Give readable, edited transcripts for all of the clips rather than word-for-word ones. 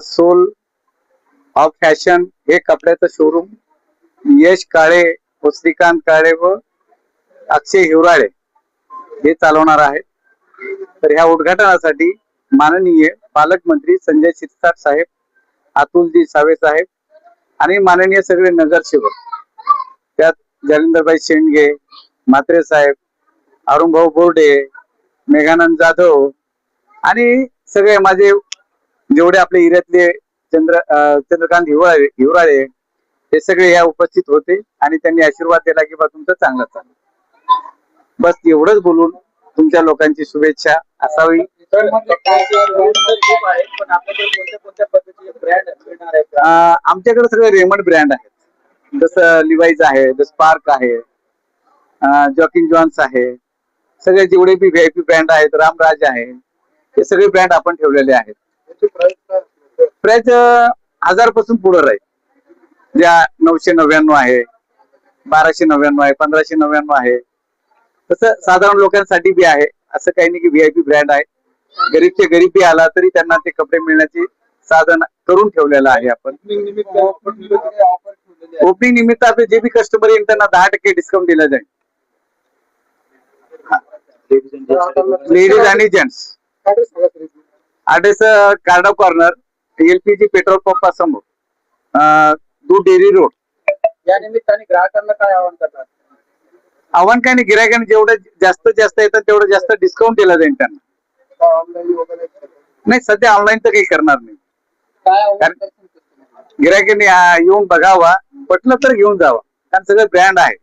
Soul of fashion हे कपड्याचं showroom यश काळे व श्रीकांत काळे व अक्षय हिवराळे हे चालवणार आहे. तर ह्या उद्घाटनासाठी माननीय पालकमंत्री संजय शिरसाट साहेब, अतुलजी सावे साहेब आणि माननीय सगळे नगरसेवक, त्यात जालिंदरबाई शेंडगे, म्हात्रे साहेब, अरुणभाऊ बोर्डे, मेघानंद जाधव आणि सगळे माझे जेवढे आपले एरियातले चंद्रकांत हिवराळे हे सगळे या उपस्थित होते आणि त्यांनी आशीर्वाद दिला की बा तुमचं चांगलं चालेल. बस एवढंच बोलून तुमच्या लोकांची शुभेच्छा असावी. आमच्याकडे सगळे रेमंड ब्रँड आहेत, जसं लिवाईज आहे, जसं स्पार्क आहे, जॉकिन जॉन्स आहे, सगळे जेवढे बी व्हीआयपी ब्रँड आहेत, रामराज आहे, हे सगळे ब्रँड आपण ठेवलेले आहेत. प्राइस 1000 पासून पुढे राहील. ज्या 999 आहे, 1299 आहे, 1599 आहे, तसं साधारण लोकांसाठी बी आहे. असं काही नाही की व्हीआयपी ब्रँड आहे. गरीबचे गरीब बी आला तरी त्यांना ते कपडे मिळण्याचे साधन करून ठेवलेलं आहे आपण. ओपनिंग निमित्त आपले जे बी कस्टमर येईल त्यांना 10% डिस्काउंट दिला जाईल. लेडीज आणि जेंट्स. ऍड्रेस कार्डा कॉर्नर, एलपीजी पेट्रोल पंपा समोर, दूध डेअरी रोड. या निमित्ताने ग्राहकांना काय आवाहन करतात? आव्हान काय नाही, गिरायकांनी जेवढं जास्तीत जास्त येतात तेवढं जास्त डिस्काउंट दिला जाईल त्यांना. नाही, सध्या ऑनलाईन तर काही करणार नाही. गिरायकांनी येऊन बघावा, पटलं तर घेऊन जावा, कारण सगळं ब्रँड आहे.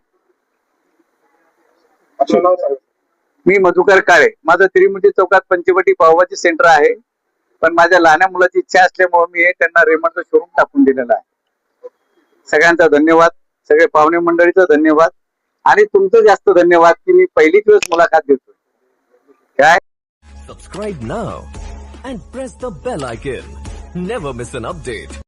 मी मधुकर काळे. माझं त्रिमुठी चौकात पंचवटी पावभाजी सेंटर आहे, पण माझ्या लहान मुलाची इच्छा असल्यामुळे मी त्यांना रेमंडचं शोरूम टाकून दिलेलं आहे. सगळ्यांचा धन्यवाद, सगळे पाहुणे मंडळीचं धन्यवाद आणि तुमचं जास्त धन्यवाद की मी पहिलीच वेळेस मुलाखत देतोय. काय Subscribe now and press the bell icon. Never miss an update.